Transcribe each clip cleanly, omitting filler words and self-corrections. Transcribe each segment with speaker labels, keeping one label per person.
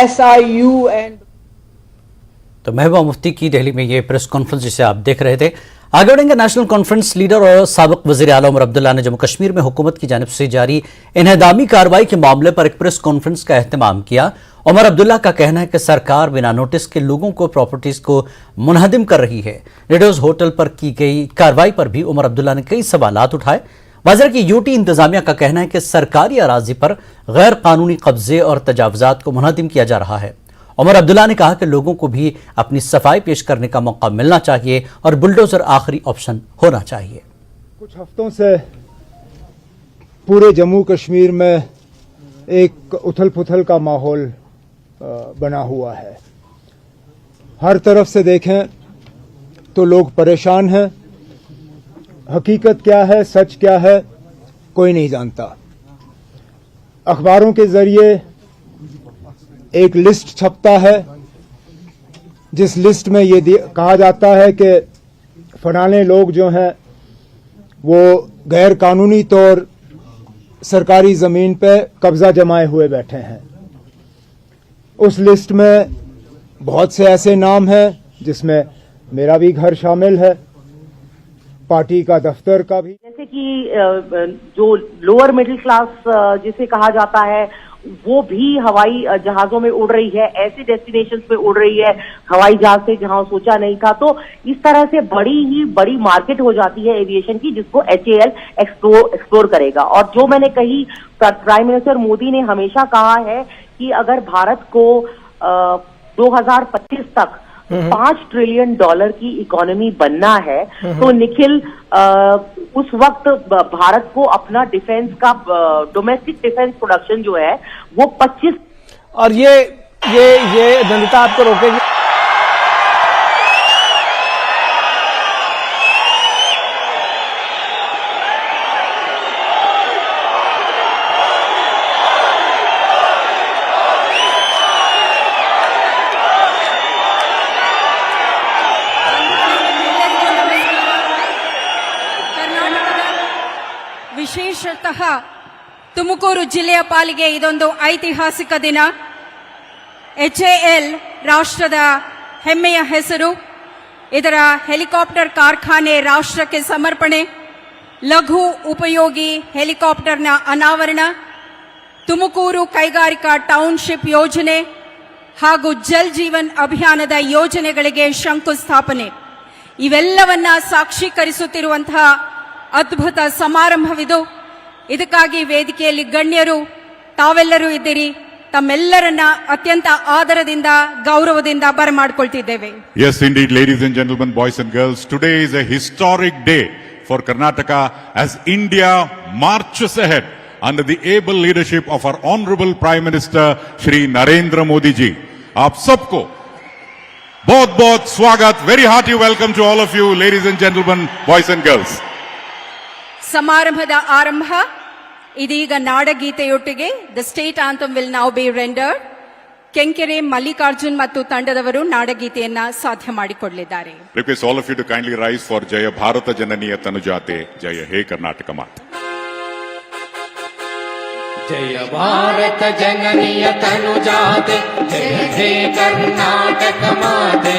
Speaker 1: SIU and
Speaker 2: तो महबूबा मुफ्ती की दिल्ली में ये प्रेस कॉन्फ्रेंस जिसे आप देख रहे थे। आगे बढ़ेंगे। नेशनल कॉन्फ्रेंस लीडर और साबिक वजीर आला उमर अब्दुल्ला ने जम्मू कश्मीर में हुकूमत की जानिब से जारी इन्हदामी कार्रवाई के मामले पर एक प्रेस कॉन्फ्रेंस का एहतमाम किया। उमर अब्दुल्ला का कहना है कि सरकार बिना नोटिस के लोगों को प्रॉपर्टीज को मुनहदिम कर रही है। लीडर्स होटल पर की गई कार्रवाई पर भी उमर अब्दुल्ला ने कई सवालात उठाए। वज़ीर की यूटी इंतजामिया का कहना है कि सरकारी अराजी पर गैर कानूनी कब्जे और तजावुजात को मुनहदिम किया जा रहा है। उमर अब्दुल्ला ने कहा कि लोगों को भी अपनी सफाई पेश करने का मौका मिलना चाहिए और बुलडोजर आखिरी ऑप्शन होना चाहिए।
Speaker 3: कुछ हफ्तों से पूरे जम्मू कश्मीर में एक उथल पुथल का माहौल बना हुआ है। हर तरफ से देखें तो लोग परेशान हैं। हकीकत क्या है, सच क्या है, कोई नहीं जानता। अखबारों के जरिए एक लिस्ट छपता है, जिस लिस्ट में ये कहा जाता है कि फलाने लोग जो हैं वो गैर कानूनी तौर सरकारी जमीन पे कब्जा जमाए हुए बैठे हैं। उस लिस्ट में बहुत से ऐसे नाम हैं जिसमें मेरा भी घर शामिल है, पार्टी का दफ्तर का भी।
Speaker 4: जैसे कि जो लोअर मिडिल क्लास जिसे कहा जाता है वो भी हवाई जहाजों में उड़ रही है, ऐसे डेस्टिनेशंस पे उड़ रही है हवाई जहाज से जहां सोचा नहीं था। तो इस तरह से बड़ी मार्केट हो जाती है एविएशन की, जिसको HAL एक्सप्लोर करेगा। और जो मैंने कही, प्राइम मिनिस्टर मोदी ने हमेशा कहा है कि अगर भारत को 2025 तक $5 ट्रिलियन की इकोनॉमी बनना है तो निखिल उस वक्त भारत को अपना डिफेंस का डोमेस्टिक डिफेंस प्रोडक्शन जो है वो 25।
Speaker 5: और ये दंडिता आपको रोकेगी।
Speaker 6: ವಿಶೇಷತಃ ತುಮಕೂರು ಜಿಲ್ಲೆಯ ಪಾಲಿಗೆ ಇದೊಂದು ಐತಿಹಾಸಿಕ ದಿನ. HAL ರಾಷ್ಟ್ರದ ಹೆಮ್ಮೆಯ ಹೆಸರು. ಇದರ ಹೆಲಿಕಾಪ್ಟರ್ ಕಾರ್ಖಾನೆ ರಾಷ್ಟ್ರಕ್ಕೆ ಸಮರ್ಪಣೆ, ಲಘು ಉಪಯೋಗಿ ಹೆಲಿಕಾಪ್ಟರ್ನ ಅನಾವರಣ, ತುಮಕೂರು ಕೈಗಾರಿಕಾ ಟೌನ್ಶಿಪ್ ಯೋಜನೆ ಹಾಗೂ ಜಲ್ ಜೀವನ್ ಅಭಿಯಾನದ ಯೋಜನೆಗಳಿಗೆ ಶಂಕುಸ್ಥಾಪನೆ ಇವೆಲ್ಲವನ್ನ ಸಾಕ್ಷೀಕರಿಸುತ್ತಿರುವಂತಹ ಅದ್ಭುತ ಸಮಾರಂಭವಿದು. ಇದಕ್ಕಾಗಿ ವೇದಿಕೆಯಲ್ಲಿ ಗಣ್ಯರು ತಾವೆಲ್ಲರೂ ಇದ್ದೀರಿ. ತಮ್ಮೆಲ್ಲರನ್ನ ಅತ್ಯಂತ ಆದರದಿಂದ ಗೌರವದಿಂದ ಬರಮಾಡಿಕೊಳ್ತಿದ್ದೇವೆ.
Speaker 7: Yes, indeed, ladies and gentlemen, boys and girls, today is a historic day for Karnataka as India marches ahead under the able leadership of our honorable Prime Minister Shri Narendra Modi ji. आप सबको बहुत-बहुत स्वागत, very hearty welcome to all of you, ladies and gentlemen, boys and girls.
Speaker 6: ಸಮಾರಂಭದ ಆರಂಭ ಇದೀಗ ನಾಡಗೀತೆಯೊಟ್ಟಿಗೆ the state anthem will now be rendered. Kenkere Mallikarjun ಮತ್ತು ತಂಡದವರು ನಾಡಗೀತೆಯನ್ನ ಸಾಧ್ಯ ಮಾಡಿಕೊಡಲಿದ್ದಾರೆ.
Speaker 7: Request all of you to kindly rise for Jaya Bharata Jananiya Tanujate, Jaya He Karnataka Mata.
Speaker 8: जय भारत जननीय तनुजाते, जय हे कर्नाटक माते,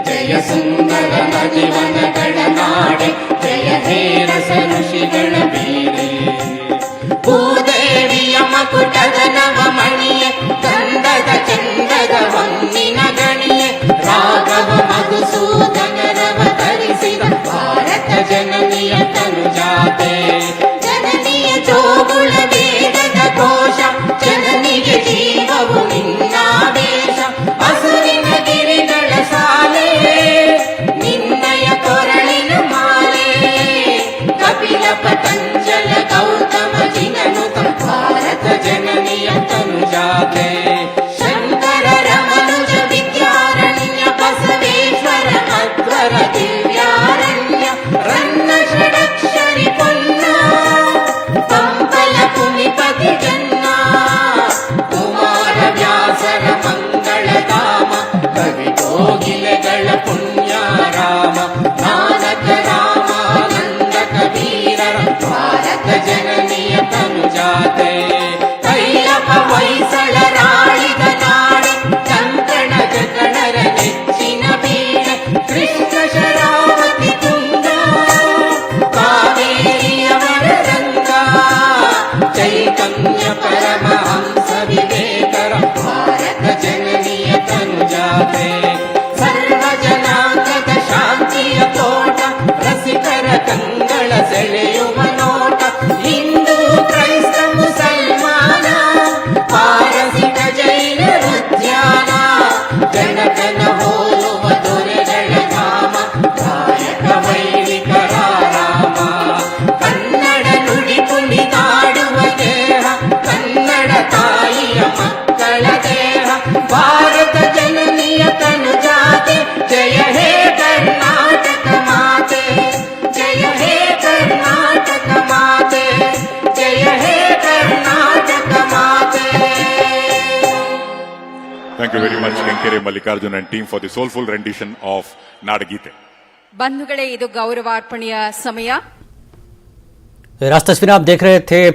Speaker 8: जय सुंदर जीवन गणनाडे, जय हे रस ऋषिगण बीरे. भूदेविय मकुटದ ನವಮಣಿಯೇ, ಗಂಧದ ಚಂದದ ಹೊನ್ನಿನ ಗಣಿಯೇ, ರಾಘವ ಮಧುಸೂದನ ರವ ಧರಿಸಿದ ಭಾರತ ಜನನಿಯ ತನುಜಾತೆ. ಜನನಿಯ ಜೋಗುಳ ವೇದದ ಘೋಷ, ಜನನಿಗೆ ಜೀವವು ನಿನ್ನಾವೇಶ. ಹಸುರಿನ ಗಿರಿಗಳ ಸಾಲೆ, ನಿನ್ನಯ ಕೊರಳಿನ ಮಾಲೆ. ಕಪಿಲ ಪತಂಜಲ ಗೌತಮ ಜಿನನುತ ಭಾರತ ಜನನಿಯ ತನುಜಾತೆ.
Speaker 7: Thank you very much, Kenkere Mallikarjun and team, for the soulful rendition of Nadagite.
Speaker 6: ಬಂಧುಗಳೇ ಇದು ಗೌರವಾರ್ಪಣೆಯ ಸಮಯ.
Speaker 2: राज तस्वीरें आप देख रहे थे।